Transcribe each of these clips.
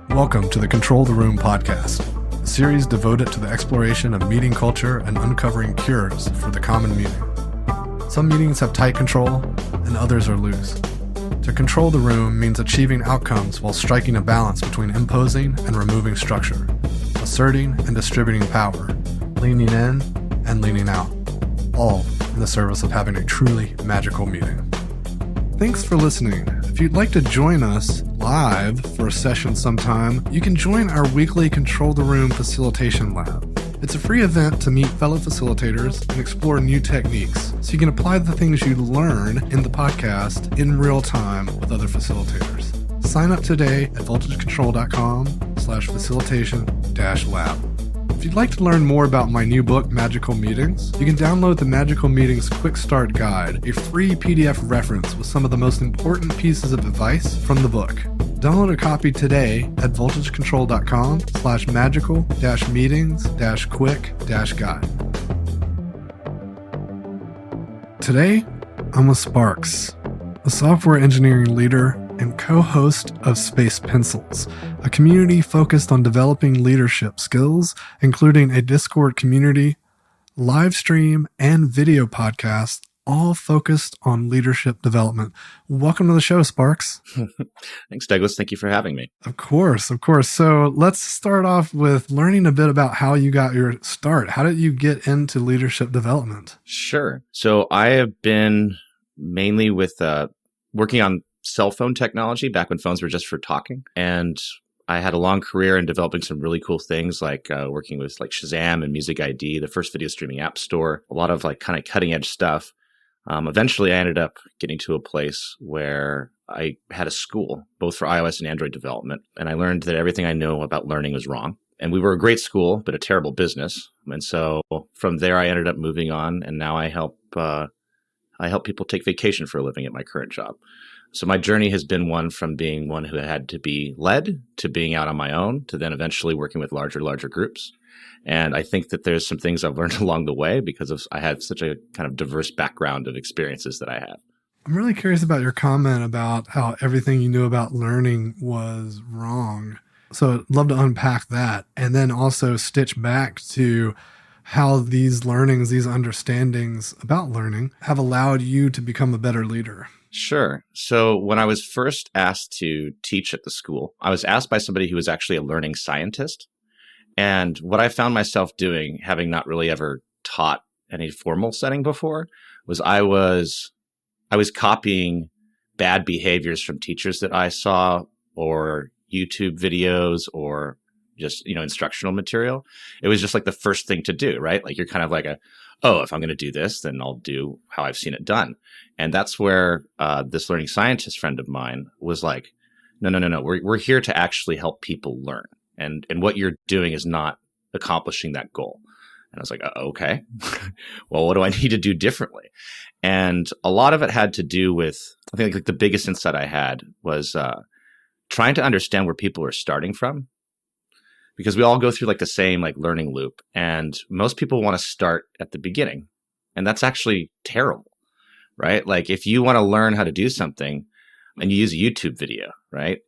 Welcome to the Control the Room podcast, a series devoted to the exploration of meeting culture and uncovering cures for the common meeting. Some meetings have tight control, and others are loose. To control the room means achieving outcomes while striking a balance between imposing and removing structure, asserting and distributing power, leaning in and leaning out, all in the service of having a truly magical meeting. Thanks for listening. If you'd like to join us live for a session sometime, you can join our weekly Control the Room Facilitation Lab. It's a free event to meet fellow facilitators and explore new techniques, so you can apply the things you learn in the podcast in real time with other facilitators. Sign up today at voltagecontrol.com/facilitation-lab. If you'd like to learn more about my new book, Magical Meetings, you can download the Magical Meetings Quick Start Guide, a free PDF reference with some of the most important pieces of advice from the book. Download a copy today at voltagecontrol.com/magical-meetings-quick-guide. Today, I'm with Spawrks, a software engineering leader and co-host of Space Pencils, a community focused on developing leadership skills, including a Discord community, live stream, and video podcast, all focused on leadership development. Welcome to the show, Spawrks. Thanks, Douglas. Thank you for having me. Of course. So let's start off with learning a bit about how you got your start. How did you get into leadership development? Sure. So I have been mainly with working on cell phone technology back when phones were just for talking. And I had a long career in developing some really cool things like working with like Shazam and Music ID, the first video streaming app store, a lot of like kind of cutting edge stuff. Eventually, I ended up getting to a place where I had a school, both for iOS and Android development. And I learned that everything I know about learning was wrong. And we were a great school, but a terrible business. And so from there, I ended up moving on. And now I help people take vacation for a living at my current job. So my journey has been one from being one who had to be led to being out on my own to then eventually working with larger groups. And I think that there's some things I've learned along the way because I had such a kind of diverse background of experiences that I have. I'm really curious about your comment about how everything you knew about learning was wrong. So I'd love to unpack that and then also stitch back to how these learnings, these understandings about learning have allowed you to become a better leader. Sure. So when I was first asked to teach at the school, I was asked by somebody who was actually a learning scientist. And what I found myself doing, having not really ever taught any formal setting before, was I was copying bad behaviors from teachers that I saw or YouTube videos or just, instructional material. It was just like the first thing to do, right? Like you're kind of like if I'm going to do this, then I'll do how I've seen it done. And that's where this learning scientist friend of mine was like, no. We're here to actually help people learn. And what you're doing is not accomplishing that goal. And I was like, okay, well, what do I need to do differently? And a lot of it had to do with, I think like the biggest insight I had was trying to understand where people are starting from. Because we all go through like the same like learning loop. And most people want to start at the beginning. And that's actually terrible, right? Like if you want to learn how to do something and you use a YouTube video, right?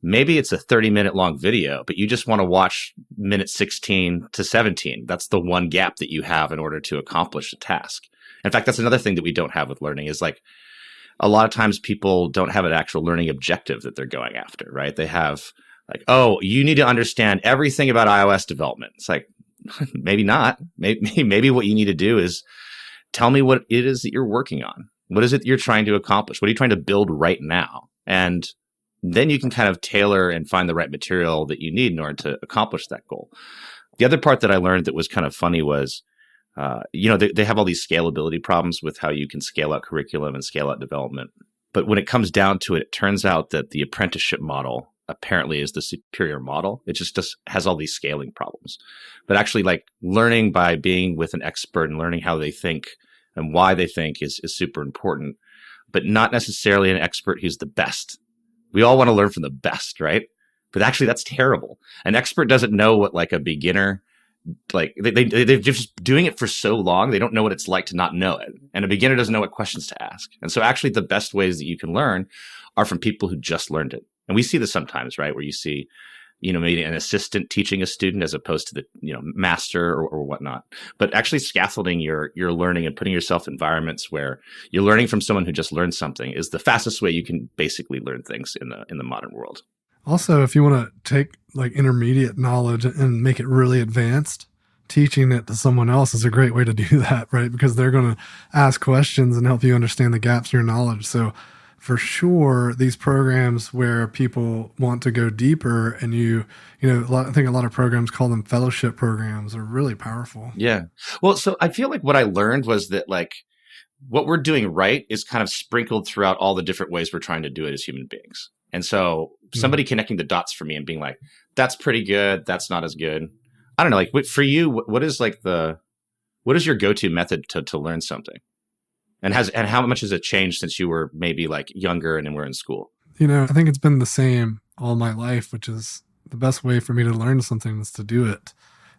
Maybe it's a 30-minute long video, but you just want to watch minute 16 to 17. That's the one gap that you have in order to accomplish a task. In fact, that's another thing that we don't have with learning is like a lot of times people don't have an actual learning objective that they're going after, right? They have like, you need to understand everything about iOS development. It's like, maybe not. Maybe what you need to do is tell me what it is that you're working on. What is it you're trying to accomplish? What are you trying to build right now? And then you can kind of tailor and find the right material that you need in order to accomplish that goal. The other part that I learned that was kind of funny was, they have all these scalability problems with how you can scale out curriculum and scale out development. But when it comes down to it, it turns out that the apprenticeship model apparently is the superior model. It just has all these scaling problems. But actually like learning by being with an expert and learning how they think and why they think is super important, but not necessarily an expert who's the best. We all want to learn from the best, right? But actually that's terrible. An expert doesn't know what like a beginner, like they're just doing it for so long. They don't know what it's like to not know it. And a beginner doesn't know what questions to ask. And so actually the best ways that you can learn are from people who just learned it. And we see this sometimes, right? Where you see maybe an assistant teaching a student as opposed to the, master or whatnot. But actually scaffolding your learning and putting yourself in environments where you're learning from someone who just learned something is the fastest way you can basically learn things in the modern world. Also, if you want to take like intermediate knowledge and make it really advanced, teaching it to someone else is a great way to do that, right? Because they're going to ask questions and help you understand the gaps in your knowledge. So for sure, these programs where people want to go deeper and I think a lot of programs call them fellowship programs are really powerful. Yeah. Well, so I feel like what I learned was that like what we're doing right is kind of sprinkled throughout all the different ways we're trying to do it as human beings. And so somebody connecting the dots for me and being like, that's pretty good. That's not as good. I don't know. Like for you, what is your go-to method to learn something? And how much has it changed since you were maybe like younger and were in school? I think it's been the same all my life, which is the best way for me to learn something is to do it,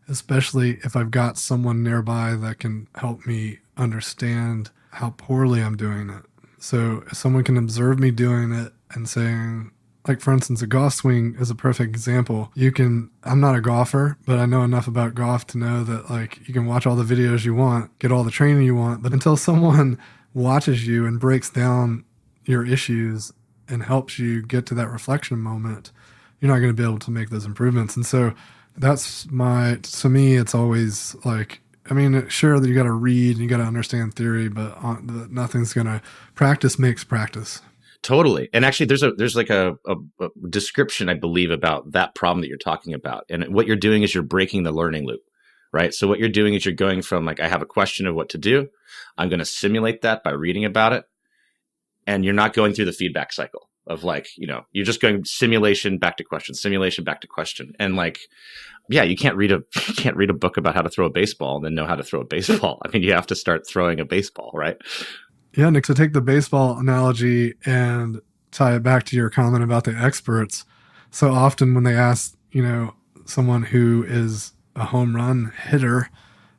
especially if I've got someone nearby that can help me understand how poorly I'm doing it. So if someone can observe me doing it and saying, like, for instance, a golf swing is a perfect example. I'm not a golfer, but I know enough about golf to know that, like, you can watch all the videos you want, get all the training you want, but until someone watches you and breaks down your issues and helps you get to that reflection moment, you're not going to be able to make those improvements. And so to me, it's always like, I mean, sure that you got to read and you got to understand theory, but nothing's going to, practice makes practice. Totally. And actually there's like a description, I believe, about that problem that you're talking about. And what you're doing is you're breaking the learning loop, right? So what you're doing is you're going from like, I have a question of what to do. I'm going to simulate that by reading about it. And you're not going through the feedback cycle of like, you're just going simulation back to question, simulation back to question. And like, yeah, you can't read a book about how to throw a baseball and then know how to throw a baseball. I mean, you have to start throwing a baseball, right? Yeah, Nick, to take the baseball analogy and tie it back to your comment about the experts. So often when they ask, someone who is a home run hitter,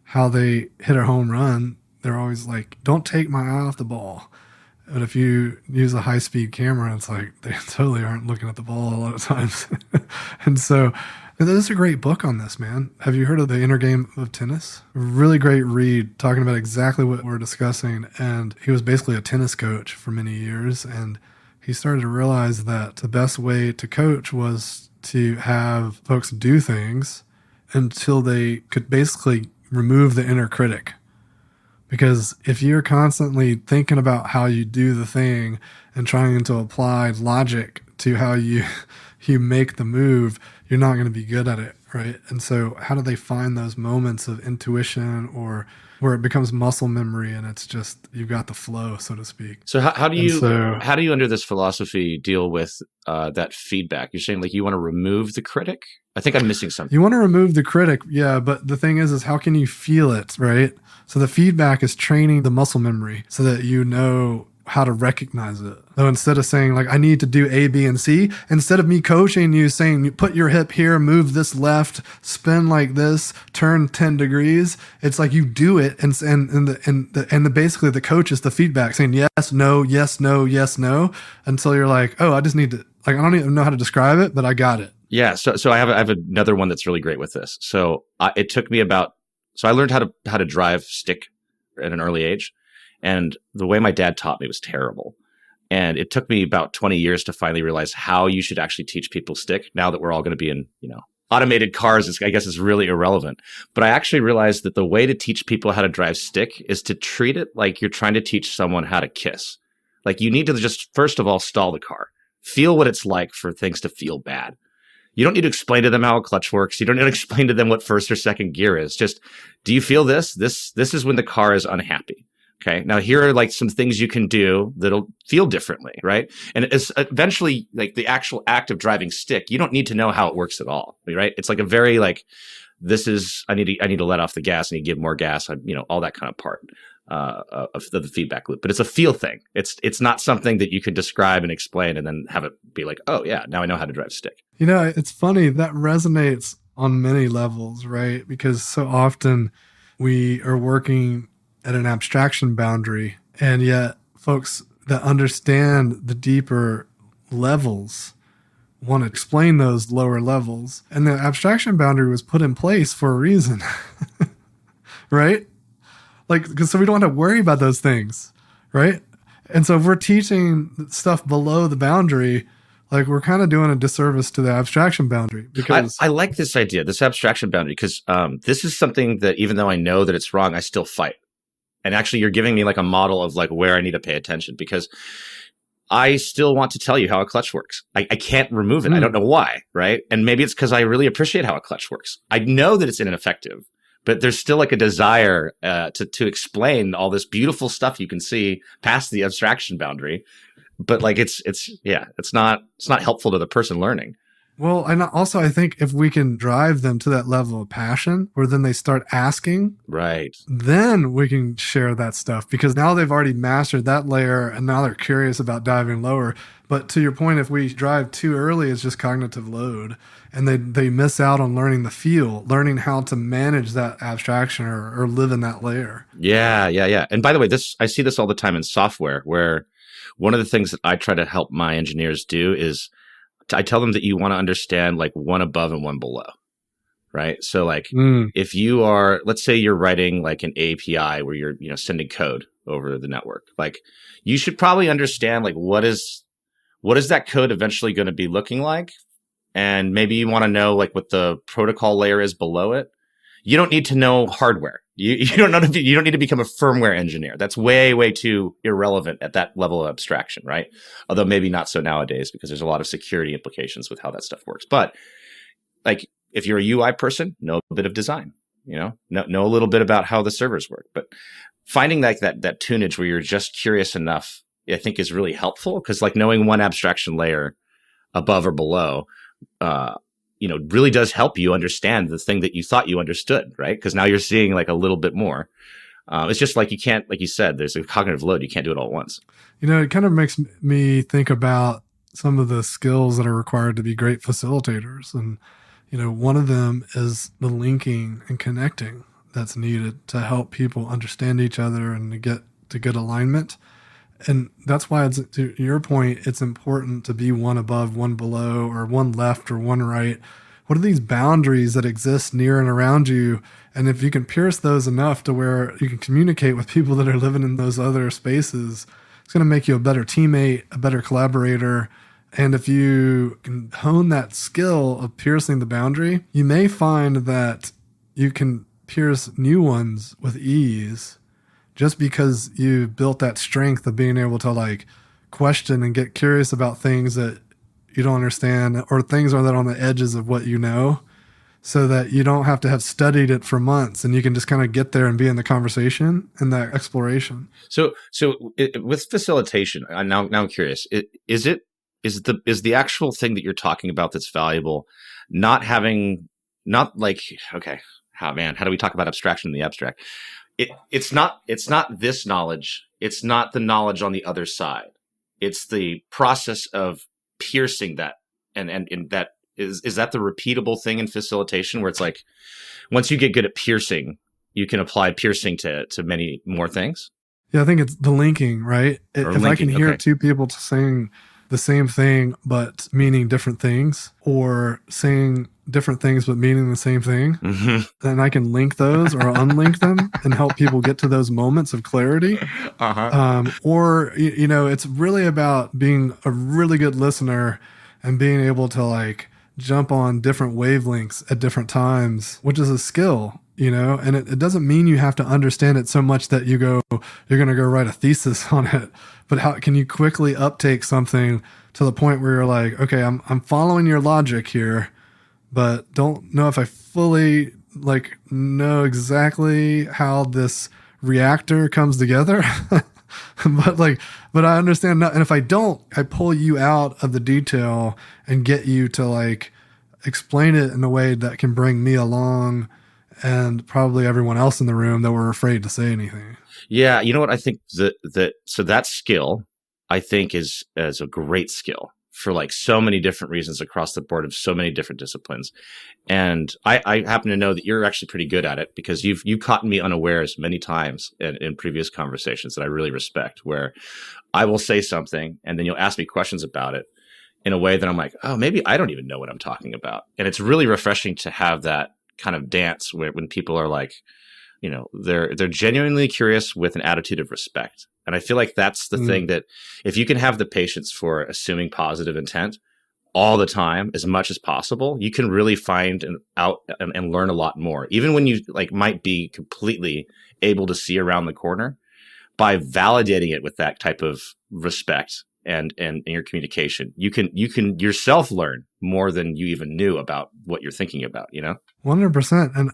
how they hit a home run, they're always like, don't take my eye off the ball. But if you use a high-speed camera, it's like they totally aren't looking at the ball a lot of times. And so there's a great book on this, man. Have you heard of The Inner Game of Tennis? Really great read talking about exactly what we're discussing. And he was basically a tennis coach for many years. And he started to realize that the best way to coach was to have folks do things until they could basically remove the inner critic. Because if you're constantly thinking about how you do the thing and trying to apply logic to how you make the move, you're not going to be good at it, right? And so how do they find those moments of intuition or where it becomes muscle memory and it's just, you've got the flow, so to speak. So how do you under this philosophy deal with that feedback? You're saying like you want to remove the critic? I think I'm missing something. You want to remove the critic, yeah, but the thing is how can you feel it, right? So the feedback is training the muscle memory so that you know how to recognize it. So instead of saying like, I need to do A, B, and C, instead of me coaching you saying, you put your hip here, move this left, spin like this, turn 10 degrees. It's like you do it. And basically the coach is the feedback saying yes, no, yes, no, yes, no, until you're like, oh, I just need to, like, I don't even know how to describe it, but I got it. Yeah. So I have another one that's really great with this. So it took me I learned how to drive stick at an early age. And the way my dad taught me was terrible. And it took me about 20 years to finally realize how you should actually teach people stick. Now that we're all going to be in, automated cars, I guess it's really irrelevant. But I actually realized that the way to teach people how to drive stick is to treat it like you're trying to teach someone how to kiss. Like you need to just, first of all, stall the car. Feel what it's like for things to feel bad. You don't need to explain to them how a clutch works. You don't need to explain to them what first or second gear is. Just, do you feel this? This is when the car is unhappy. Okay. Now here are like some things you can do that'll feel differently, right? And it's eventually like the actual act of driving stick. You don't need to know how it works at all, right? It's like a very like, I need to let off the gas. I need to give more gas. All that kind of part of the feedback loop. But it's a feel thing. It's not something that you can describe and explain and then have it be like, oh yeah, now I know how to drive stick. It's funny that resonates on many levels, right? Because so often we are working at an abstraction boundary, and yet folks that understand the deeper levels want to explain those lower levels. And the abstraction boundary was put in place for a reason, right? Like, because so we don't have to worry about those things, right? And so if we're teaching stuff below the boundary, like we're kind of doing a disservice to the abstraction boundary. Because I like this idea, this abstraction boundary, because this is something that even though I know that it's wrong, I still fight. And actually, you're giving me like a model of like where I need to pay attention, because I still want to tell you how a clutch works. I can't remove it. I don't know why, right? And maybe it's because I really appreciate how a clutch works. I know that it's ineffective, but there's still like a desire to explain all this beautiful stuff you can see past the abstraction boundary. But like it's not helpful to the person learning. Well, and also I think if we can drive them to that level of passion where then they start asking, right, then we can share that stuff, because now they've already mastered that layer and now they're curious about diving lower. But to your point, if we drive too early, it's just cognitive load and they miss out on learning the feel, learning how to manage that abstraction or live in that layer. Yeah. And by the way, I see this all the time in software, where one of the things that I try to help my engineers do is I tell them that you want to understand like one above and one below, right? So like if you are, let's say you're writing like an API where you're, sending code over the network, like you should probably understand like what is that code eventually going to be looking like? And maybe you want to know like what the protocol layer is below it. You don't need to know hardware. You don't need to become a firmware engineer. That's way, way too irrelevant at that level of abstraction, right? Although maybe not so nowadays, because there's a lot of security implications with how that stuff works. But like if you're a UI person, know a bit of design, know a little bit about how the servers work. But finding like that tunage where you're just curious enough, I think is really helpful, because like knowing one abstraction layer above or below, really does help you understand the thing that you thought you understood, right? Because now you're seeing like a little bit more. It's just like you can't, like you said, there's a cognitive load. You can't do it all at once. It kind of makes me think about some of the skills that are required to be great facilitators. And, one of them is the linking and connecting that's needed to help people understand each other and to get to good alignment. And that's why, to your point, it's important to be one above, one below, or one left or one right. What are these boundaries that exist near and around you? And if you can pierce those enough to where you can communicate with people that are living in those other spaces, it's going to make you a better teammate, a better collaborator. And if you can hone that skill of piercing the boundary, you may find that you can pierce new ones with ease, just because you built that strength of being able to like question and get curious about things that you don't understand, or things that are on the edges of what you know, so that you don't have to have studied it for months and you can just kind of get there and be in the conversation and that exploration. So with facilitation, now I'm curious, is the actual thing that you're talking about that's valuable, how do we talk about abstraction in the abstract? It's not this knowledge. It's not the knowledge on the other side. It's the process of piercing that. And that is that the repeatable thing in facilitation, where it's like, once you get good at piercing, you can apply piercing to many more things? Yeah, I think it's the linking, right? I can hear two people saying the same thing, but meaning different things, or saying different things but meaning the same thing, then I can link those or unlink them and help people get to those moments of clarity. Or it's really about being a really good listener and being able to like jump on different wavelengths at different times, which is a skill, and it doesn't mean you have to understand it so much that you're going to go write a thesis on it. But how can you quickly uptake something to the point where you're like, okay, I'm following your logic here, but don't know if I fully like know exactly how this reactor comes together. but I understand that. And if I don't, I pull you out of the detail and get you to like explain it in a way that can bring me along and probably everyone else in the room that were afraid to say anything. Yeah. You know what? I think that skill, I think is a great skill for like so many different reasons across the board of so many different disciplines. And I happen to know that you're actually pretty good at it, because you've caught me unawares many times in previous conversations that I really respect, where I will say something and then you'll ask me questions about it. in a way that I'm like, oh, maybe I don't even know what I'm talking about. And it's really refreshing to have that kind of dance where when people are like, they're genuinely curious with an attitude of respect. And I feel like that's the thing that if you can have the patience for assuming positive intent all the time, as much as possible, you can really find out and learn a lot more, even when you like might be completely able to see around the corner. By validating it with that type of respect and in your communication, you can yourself learn more than you even knew about what you're thinking about, 100%. And,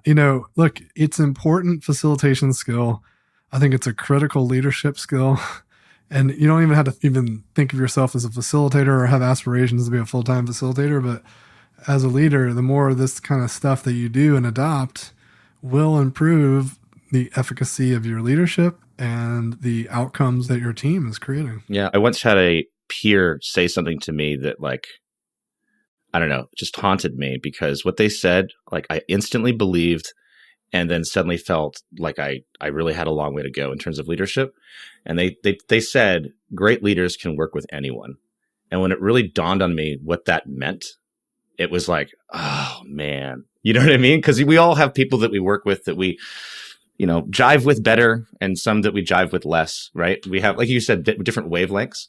look, it's important facilitation skill. I think it's a critical leadership skill. And you don't even have to even think of yourself as a facilitator or have aspirations to be a full-time facilitator. But as a leader, the more of this kind of stuff that you do and adopt will improve the efficacy of your leadership and the outcomes that your team is creating. Yeah. I once had a peer say something to me that I don't know, just haunted me, because what they said, I instantly believed and then suddenly felt like I really had a long way to go in terms of leadership. And they said, great leaders can work with anyone. And when it really dawned on me what that meant, it was like, oh man, you know what I mean? Because we all have people that we work with that we, jive with better and some that we jive with less, right? We have, like you said, different wavelengths.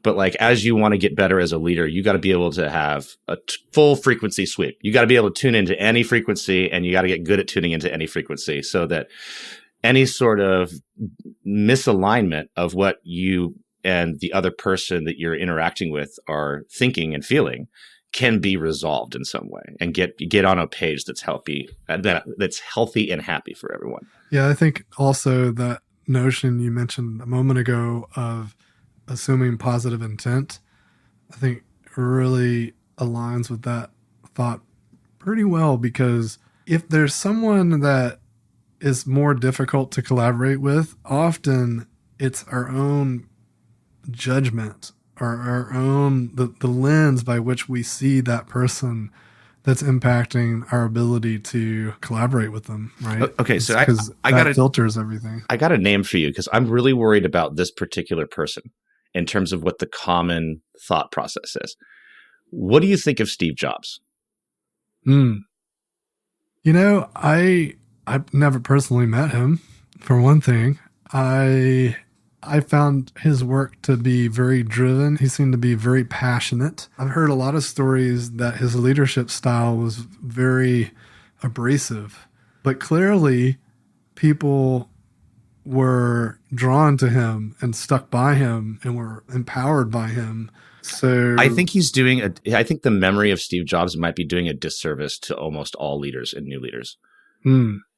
But as you want to get better as a leader, you got to be able to have a full frequency sweep. You got to be able to tune into any frequency, and you got to get good at tuning into any frequency so that any sort of misalignment of what you and the other person that you're interacting with are thinking and feeling can be resolved in some way and get on a page that's healthy, that's healthy and happy for everyone. Yeah, I think also that notion you mentioned a moment ago of assuming positive intent, I think really aligns with that thought pretty well, because if there's someone that is more difficult to collaborate with, often it's our own judgment or our own, the lens by which we see that person that's impacting our ability to collaborate with them, right? Okay, so I got filters everything. I got a name for you because I'm really worried about this particular person in terms of what the common thought process is. What do you think of Steve Jobs? I've never personally met him, for one thing. I found his work to be very driven. He seemed to be very passionate. I've heard a lot of stories that his leadership style was very abrasive, but clearly people were drawn to him and stuck by him and were empowered by him. So I think I think the memory of Steve Jobs might be doing a disservice to almost all leaders and new leaders.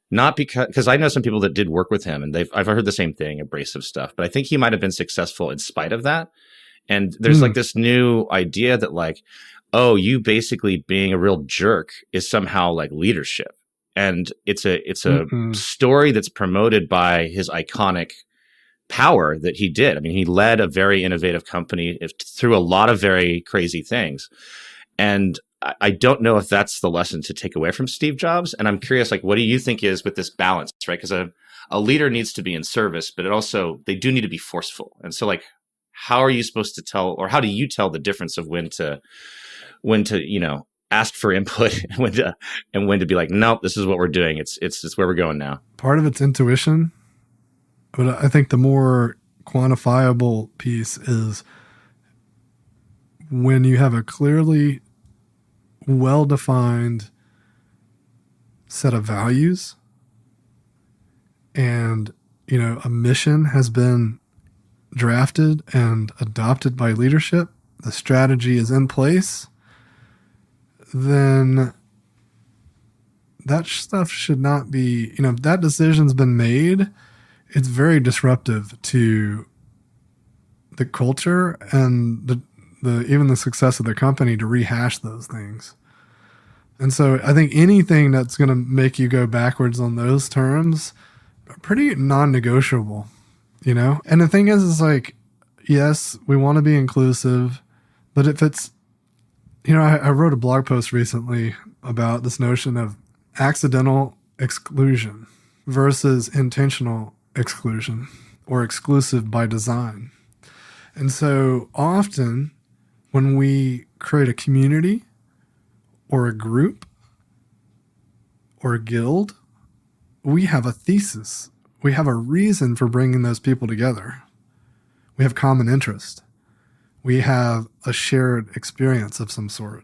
Not because I know some people that did work with him and I've heard the same thing, abrasive stuff, but I think he might have been successful in spite of that. And there's this new idea that you basically being a real jerk is somehow leadership. And it's a story that's promoted by his iconic power that he did. I mean, he led a very innovative company through a lot of very crazy things. And I don't know if that's the lesson to take away from Steve Jobs. And I'm curious, what do you think is with this balance, right? Because a leader needs to be in service, but they do need to be forceful. And so how are you supposed to tell, or how do you tell the difference of when to ask for input and when to be like, nope, this is what we're doing. It's where we're going now. Part of it's intuition, but I think the more quantifiable piece is when you have a clearly well-defined set of values and, a mission has been drafted and adopted by leadership, the strategy is in place, then that stuff should not be, if that decision's been made, it's very disruptive to the culture and the even the success of the company to rehash those things. And so I think anything that's going to make you go backwards on those terms are pretty non-negotiable, And the thing is yes, we want to be inclusive, but if it's, I wrote a blog post recently about this notion of accidental exclusion versus intentional exclusion or exclusive by design. And so often when we create a community or a group or a guild, we have a thesis. We have a reason for bringing those people together. We have common interest. We have a shared experience of some sort.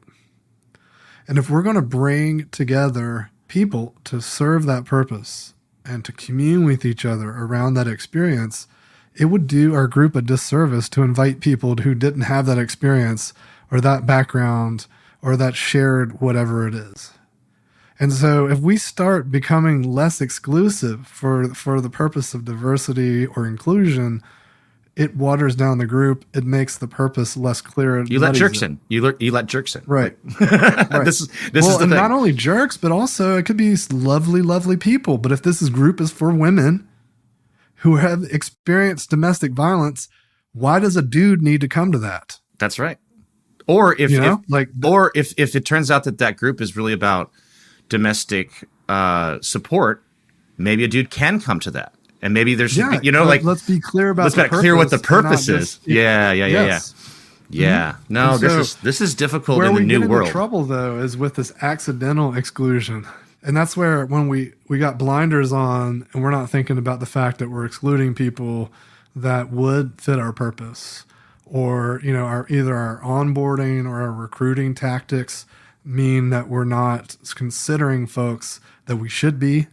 And if we're going to bring together people to serve that purpose and to commune with each other around that experience, it would do our group a disservice to invite people who didn't have that experience or that background or that shared whatever it is. And so if we start becoming less exclusive for the purpose of diversity or inclusion, it waters down the group. It makes the purpose less clear. You let jerks in. You let jerks in. Right. Right. This is the thing. Not only jerks, but also it could be lovely, lovely people. But if this group is for women who have experienced domestic violence, why does a dude need to come to that? That's right. Or if it turns out that group is really about domestic support, maybe a dude can come to that. And maybe there should be, let's be clear about let's be clear what the purpose is. Yeah. No, so this is difficult in the new world. Where we get into trouble though is with this accidental exclusion. And that's where when we got blinders on and we're not thinking about the fact that we're excluding people that would fit our purpose, or either our onboarding or our recruiting tactics mean that we're not considering folks that we should be.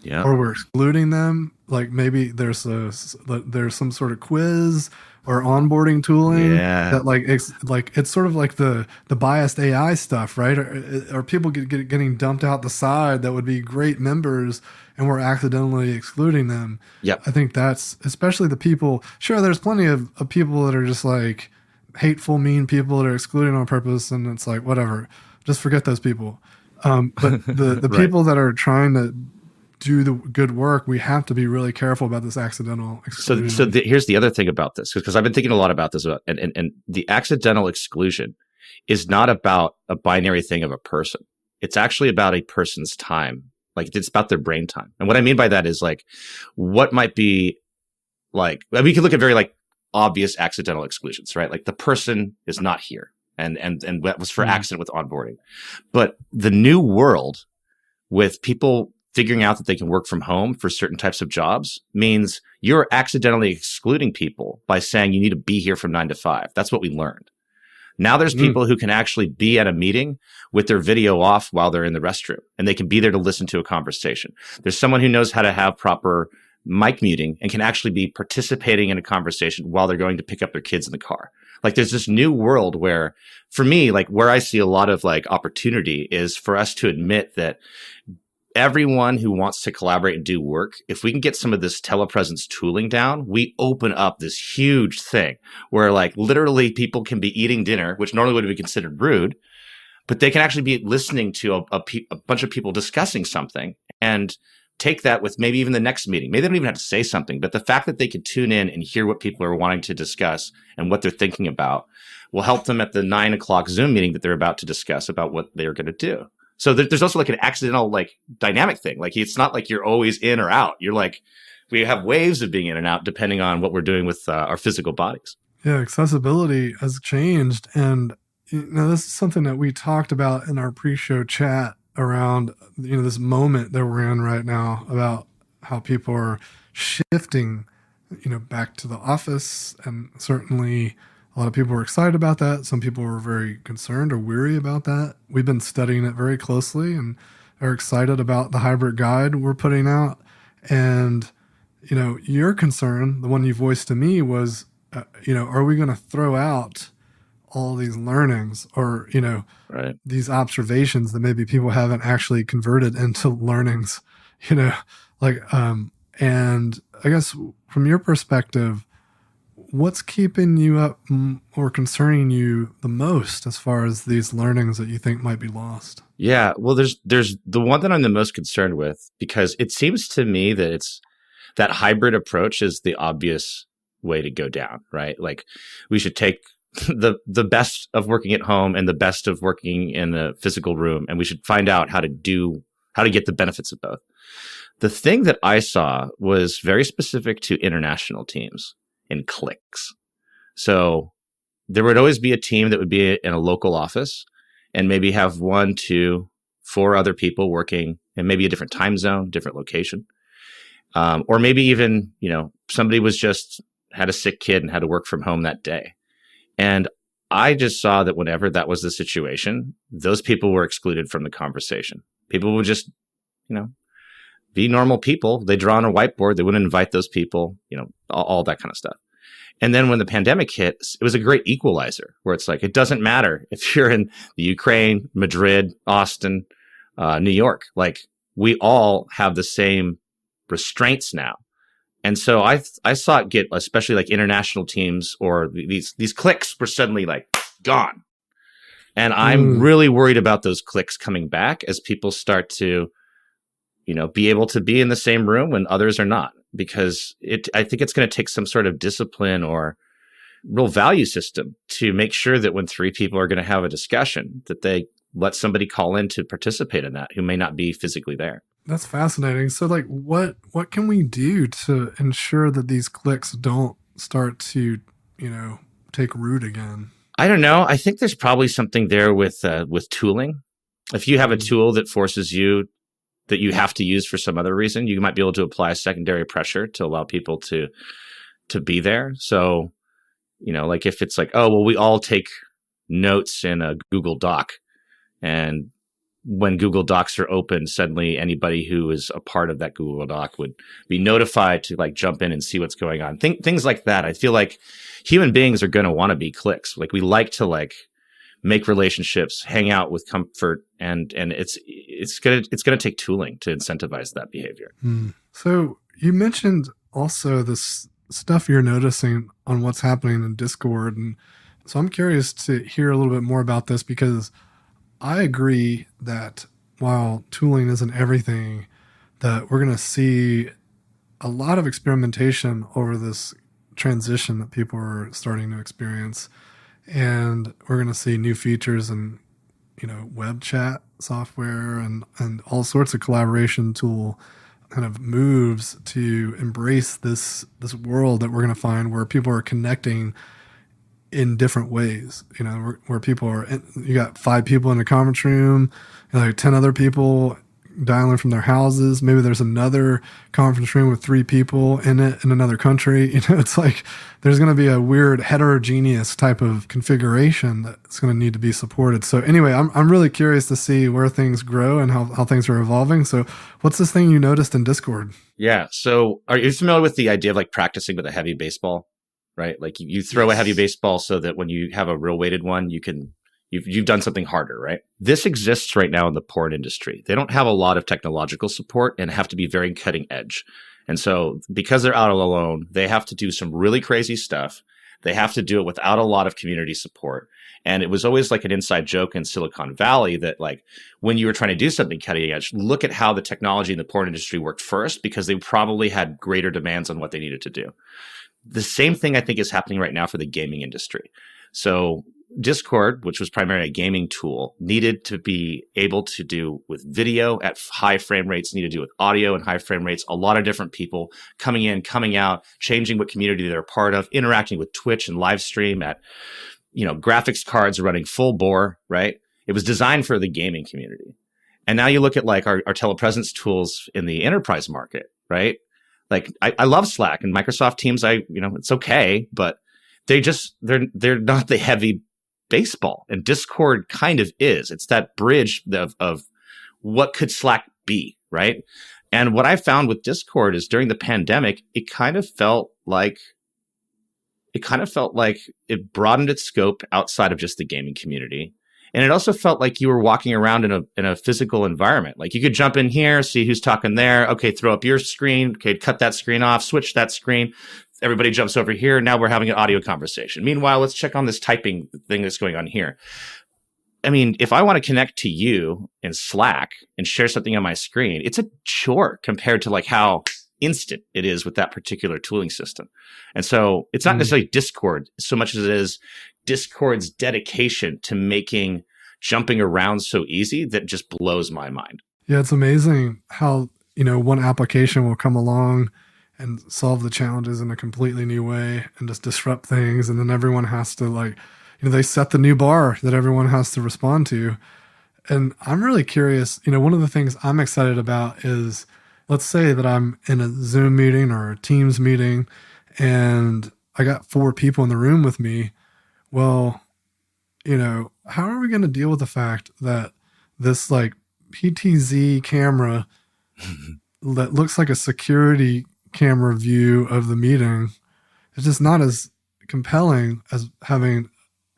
Yeah. Or we're excluding them. Like maybe there's some sort of quiz or onboarding tooling that it's sort of like the biased AI stuff, right? Or people getting dumped out the side that would be great members and we're accidentally excluding them. Yep. I think that's especially the people. Sure, there's plenty of people that are just like hateful, mean people that are excluding on purpose, and it's like whatever. Just forget those people. But the Right. people that are trying to do the good work, we have to be really careful about this accidental exclusion. So here's the other thing about this, because I've been thinking a lot about this, and the accidental exclusion is not about a binary thing of a person. It's actually about a person's time. Like it's about their brain time. And what I mean by that is like, what might be like, we can look at very like obvious accidental exclusions, right? Like the person is not here. And that was for accident with onboarding. But the new world with people figuring out that they can work from home for certain types of jobs means you're accidentally excluding people by saying you need to be here from 9 to 5. That's what we learned. Now there's people who can actually be at a meeting with their video off while they're in the restroom, and they can be there to listen to a conversation. There's someone who knows how to have proper mic muting and can actually be participating in a conversation while they're going to pick up their kids in the car. Like there's this new world where, for me, like where I see a lot of like opportunity is for us to admit that everyone who wants to collaborate and do work, if we can get some of this telepresence tooling down, we open up this huge thing where like literally people can be eating dinner, which normally would be considered rude, but they can actually be listening to a bunch of people discussing something and take that with maybe even the next meeting. Maybe they don't even have to say something, but the fact that they can tune in and hear what people are wanting to discuss and what they're thinking about will help them at the 9 o'clock Zoom meeting that they're about to discuss about what they're going to do. So there's also like an accidental like dynamic thing. Like it's not like you're always in or out. You're like, we have waves of being in and out depending on what we're doing with our physical bodies. Yeah, accessibility has changed. And this is something that we talked about in our pre-show chat around this moment that we're in right now about how people are shifting back to the office. And certainly a lot of people were excited about that. Some people were very concerned or weary about that. We've been studying it very closely and are excited about the hybrid guide we're putting out. And, your concern, the one you voiced to me was, are we going to throw out all these learnings or, right, these observations that maybe people haven't actually converted into learnings, and I guess from your perspective, what's keeping you up or concerning you the most as far as these learnings that you think might be lost? Yeah, well, there's the one that I'm the most concerned with, because it seems to me that it's that hybrid approach is the obvious way to go down, right? Like we should take the best of working at home and the best of working in the physical room, and we should find out how to get the benefits of both. The thing that I saw was very specific to international teams in cliques. So there would always be a team that would be in a local office and maybe have 1, 2, 4 other people working in maybe a different time zone, different location. Or maybe even, somebody had a sick kid and had to work from home that day. And I just saw that whenever that was the situation, those people were excluded from the conversation. People would just, be normal people. They draw on a whiteboard. They wouldn't invite those people, all that kind of stuff. And then when the pandemic hit, it was a great equalizer where it's like, it doesn't matter if you're in the Ukraine, Madrid, Austin, New York, like we all have the same restraints now. And so I saw it get, especially like international teams or these cliques were suddenly like gone. And I'm really worried about those cliques coming back as people start to, be able to be in the same room when others are not, because I think it's going to take some sort of discipline or real value system to make sure that when 3 people are going to have a discussion, that they let somebody call in to participate in that who may not be physically there. That's fascinating. So like what can we do to ensure that these cliques don't start to, take root again? I don't know. I think there's probably something there with tooling. If you have a tool that forces you that you have to use for some other reason, you might be able to apply secondary pressure to allow people to be there. So, like if it's like, oh, well, we all take notes in a Google Doc, and when Google Docs are open, suddenly anybody who is a part of that Google Doc would be notified to like jump in and see what's going on. Things like that. I feel like human beings are going to want to be cliques. Like we like to like make relationships, hang out with comfort, and it's gonna take tooling to incentivize that behavior. So you mentioned also this stuff you're noticing on what's happening in Discord, and so I'm curious to hear a little bit more about this, because I agree that while tooling isn't everything, that we're going to see a lot of experimentation over this transition that people are starting to experience. And we're going to see new features and, web chat software and all sorts of collaboration tool kind of moves to embrace this world that we're going to find where people are connecting in different ways, where people are, you got 5 people in a conference room, like 10 other people dialing from their houses. Maybe there's another conference room with 3 people in it in another country. It's like there's going to be a weird heterogeneous type of configuration that's going to need to be supported. So anyway, I'm really curious to see where things grow and how things are evolving. So what's this thing you noticed in Discord? Yeah. So are you familiar with the idea of like practicing with a heavy baseball, right? Like you throw a heavy baseball so that when you have a real weighted one, you've done something harder, right? This exists right now in the porn industry. They don't have a lot of technological support and have to be very cutting edge. And so because they're out alone, they have to do some really crazy stuff. They have to do it without a lot of community support. And it was always like an inside joke in Silicon Valley that like when you were trying to do something cutting edge, look at how the technology in the porn industry worked first, because they probably had greater demands on what they needed to do. The same thing I think is happening right now for the gaming industry. So Discord, which was primarily a gaming tool, needed to be able to do with video at high frame rates, needed to do with audio and high frame rates, a lot of different people coming in, coming out, changing what community they're part of, interacting with Twitch and live stream at, graphics cards running full bore, right? It was designed for the gaming community. And now you look at like our telepresence tools in the enterprise market, right? Like I love Slack and Microsoft Teams. It's okay, but they're not the heavy baseball, and Discord kind of is. It's that bridge of what could Slack be, right? And what I found with Discord is during the pandemic, it kind of felt like it broadened its scope outside of just the gaming community. And it also felt like you were walking around in a physical environment. Like you could jump in here, see who's talking there. Okay, throw up your screen. Okay, cut that screen off, switch that screen. Everybody jumps over here. Now we're having an audio conversation. Meanwhile, let's check on this typing thing that's going on here. I mean, if I want to connect to you in Slack and share something on my screen, it's a chore compared to like how instant it is with that particular tooling system. And so it's not necessarily Discord so much as it is Discord's dedication to making jumping around so easy that just blows my mind. Yeah, it's amazing how, one application will come along and solve the challenges in a completely new way and just disrupt things. And then everyone has to like they set the new bar that everyone has to respond to. And I'm really curious, one of the things I'm excited about is, let's say that I'm in a Zoom meeting or a Teams meeting and I got 4 people in the room with me. Well, how are we going to deal with the fact that this like PTZ camera that looks like a security camera view of the meeting is just not as compelling as having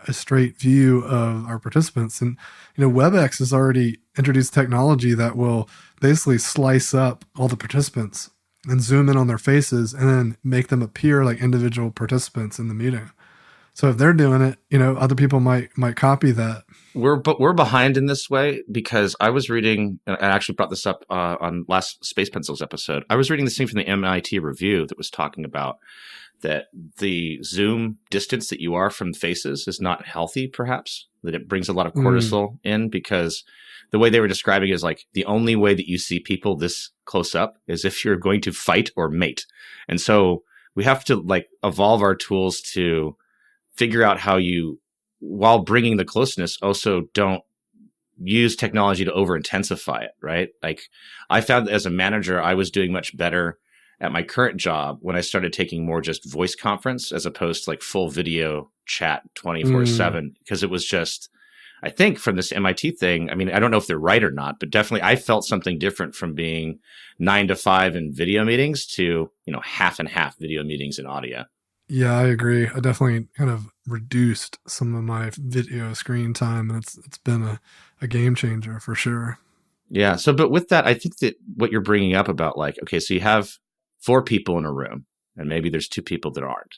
a straight view of our participants? And, WebEx has already introduced technology that will basically slice up all the participants and zoom in on their faces and then make them appear like individual participants in the meeting. So if they're doing it, other people might copy that. We're behind in this way because I was reading, and I actually brought this up on last Space Pencils episode. I was reading this thing from the MIT review that was talking about that the zoom distance that you are from faces is not healthy, perhaps, that it brings a lot of cortisol in, because the way they were describing it is like the only way that you see people this close up is if you're going to fight or mate. And so we have to like evolve our tools to figure out how you, while bringing the closeness, also don't use technology to over intensify it, right? Like I found that as a manager, I was doing much better at my current job when I started taking more just voice conference as opposed to like full video chat 24/7, because it was just, I think from this MIT thing, I mean, I don't know if they're right or not, but definitely I felt something different from being 9 to 5 in video meetings to, half and half video meetings in audio. Yeah, I agree. I definitely kind of reduced some of my video screen time, and it's been a game changer for sure. Yeah. So, but with that, I think that what you're bringing up about like, okay, so you have 4 people in a room and maybe there's 2 people that aren't.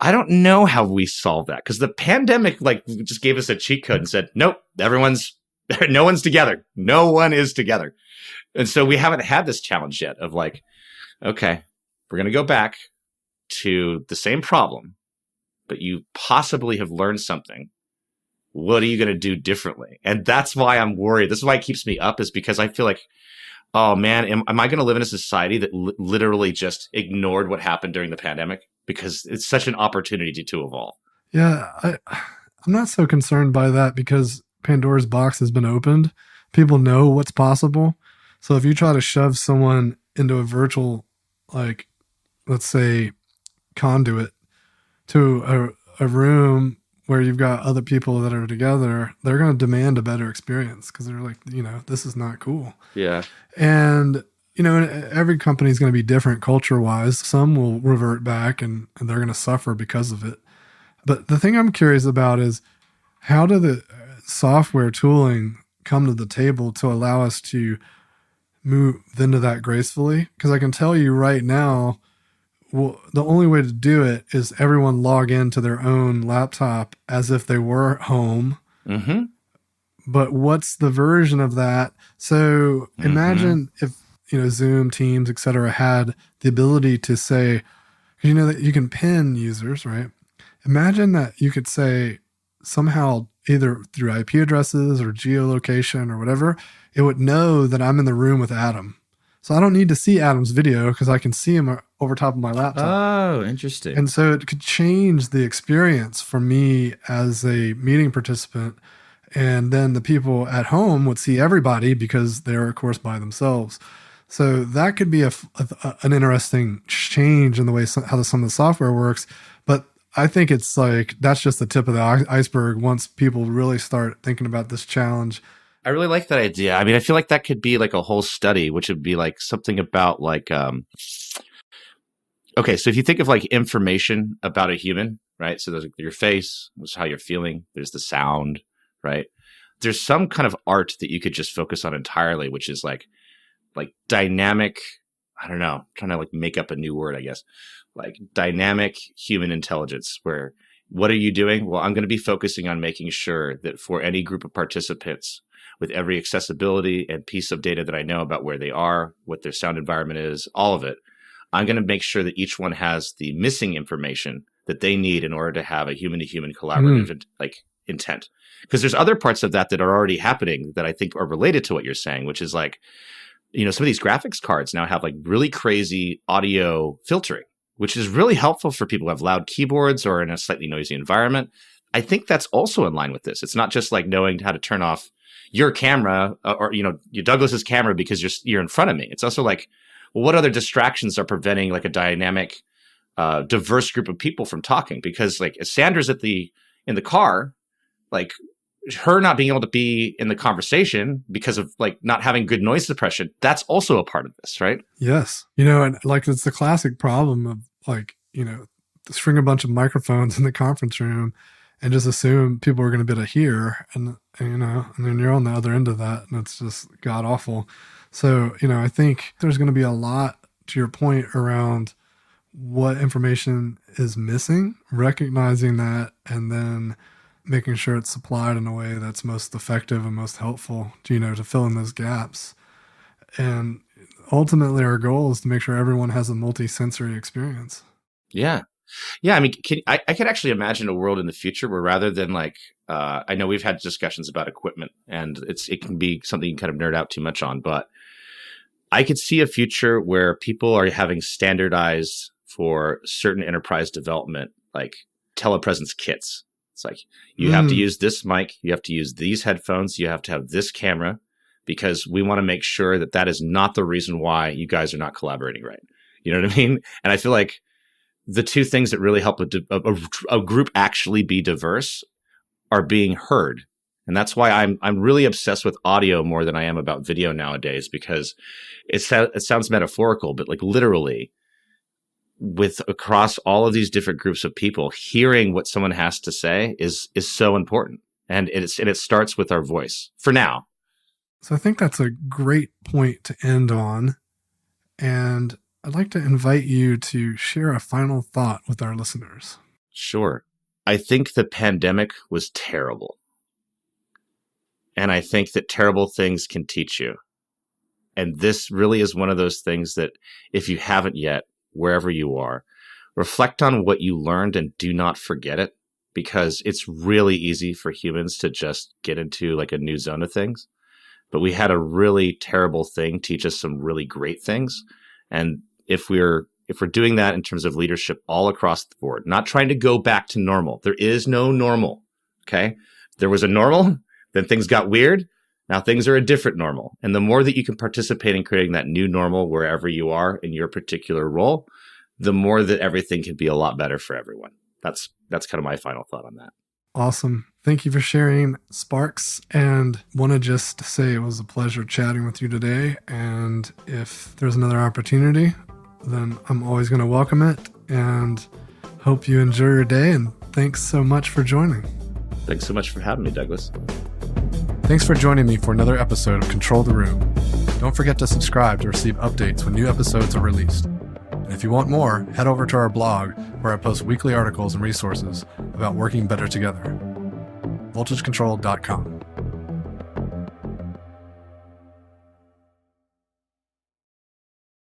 I don't know how we solve that, because the pandemic like just gave us a cheat code and said, nope, no one's together. No one is together. And so we haven't had this challenge yet of like, okay, we're going to go back to the same problem, but you possibly have learned something. What are you going to do differently? And that's why I'm worried. This is why it keeps me up, is because I feel like, oh man, am I going to live in a society that literally just ignored what happened during the pandemic? Because it's such an opportunity to evolve. Yeah, I'm not so concerned by that because Pandora's box has been opened. People know what's possible. So if you try to shove someone into a virtual, like, let's say, conduit to a room where you've got other people that are together, they're going to demand a better experience because they're like, this is not cool. Yeah. And, every company is going to be different culture-wise. Some will revert back and they're going to suffer because of it. But the thing I'm curious about is, how do the software tooling come to the table to allow us to move into that gracefully? Because I can tell you right now, well, the only way to do it is everyone log into their own laptop as if they were home. Mm-hmm. But what's the version of that? So imagine if, Zoom, Teams, et cetera, had the ability to say, that you can pin users, right? Imagine that you could say somehow, either through IP addresses or geolocation or whatever, it would know that I'm in the room with Adam. So I don't need to see Adam's video because I can see him over top of my laptop. Oh, interesting. And so it could change the experience for me as a meeting participant. And then the people at home would see everybody because they're, of course, by themselves. So that could be an interesting change in the way how some of the software works. But I think it's like, that's just the tip of the iceberg once people really start thinking about this challenge. I really like that idea. I mean, I feel like that could be like a whole study, which would be like something about like, okay, so if you think of like information about a human, right? So there's your face, there's how you're feeling, there's the sound, right? There's some kind of art that you could just focus on entirely, which is like dynamic, I don't know, I'm trying to like make up a new word, I guess, like dynamic human intelligence, where what are you doing? Well, I'm going to be focusing on making sure that for any group of participants, with every accessibility and piece of data that I know about where they are, what their sound environment is, all of it, I'm going to make sure that each one has the missing information that they need in order to have a human-to-human collaborative intent. Because there's other parts of that are already happening that I think are related to what you're saying, which is like, some of these graphics cards now have like really crazy audio filtering, which is really helpful for people who have loud keyboards or in a slightly noisy environment. I think that's also in line with this. It's not just like knowing how to turn off your camera or, your Douglas's camera because you're in front of me. It's also like, well, what other distractions are preventing like a dynamic, diverse group of people from talking? Because like if Sandra's in the car, like her not being able to be in the conversation because of like not having good noise suppression, that's also a part of this, right? Yes. And like it's the classic problem of like, string a bunch of microphones in the conference room and just assume people are going to be able to hear and then you're on the other end of that and it's just god awful. So, I think there's going to be a lot to your point around what information is missing, recognizing that, and then making sure it's supplied in a way that's most effective and most helpful to fill in those gaps. And ultimately our goal is to make sure everyone has a multisensory experience. Yeah. Yeah. I mean, I could actually imagine a world in the future where rather than like, I know we've had discussions about equipment and it can be something you can kind of nerd out too much on, but I could see a future where people are having standardized for certain enterprise development, like telepresence kits. It's like, you have to use this mic, you have to use these headphones, you have to have this camera, because we want to make sure that is not the reason why you guys are not collaborating right. You know what I mean? And I feel like the two things that really help a group actually be diverse are being heard. And that's why I'm really obsessed with audio more than I am about video nowadays, because it sounds metaphorical, but like literally with across all of these different groups of people, hearing what someone has to say is so important. And it starts with our voice for now. So I think that's a great point to end on. And I'd like to invite you to share a final thought with our listeners. Sure. I think the pandemic was terrible. And I think that terrible things can teach you. And this really is one of those things that if you haven't yet, wherever you are, reflect on what you learned and do not forget it, because it's really easy for humans to just get into like a new zone of things. But we had a really terrible thing teach us some really great things. And if we're doing that in terms of leadership all across the board, not trying to go back to normal, there is no normal. Okay. There was a normal, then things got weird. Now things are a different normal. And the more that you can participate in creating that new normal wherever you are in your particular role, the more that everything can be a lot better for everyone. That's kind of my final thought on that. Awesome. Thank you for sharing, Spawrks. And want to just say it was a pleasure chatting with you today. And if there's another opportunity, then I'm always going to welcome it and hope you enjoy your day. And thanks so much for joining. Thanks so much for having me, Douglas. Thanks for joining me for another episode of Control the Room. Don't forget to subscribe to receive updates when new episodes are released. And if you want more, head over to our blog where I post weekly articles and resources about working better together. voltagecontrol.com.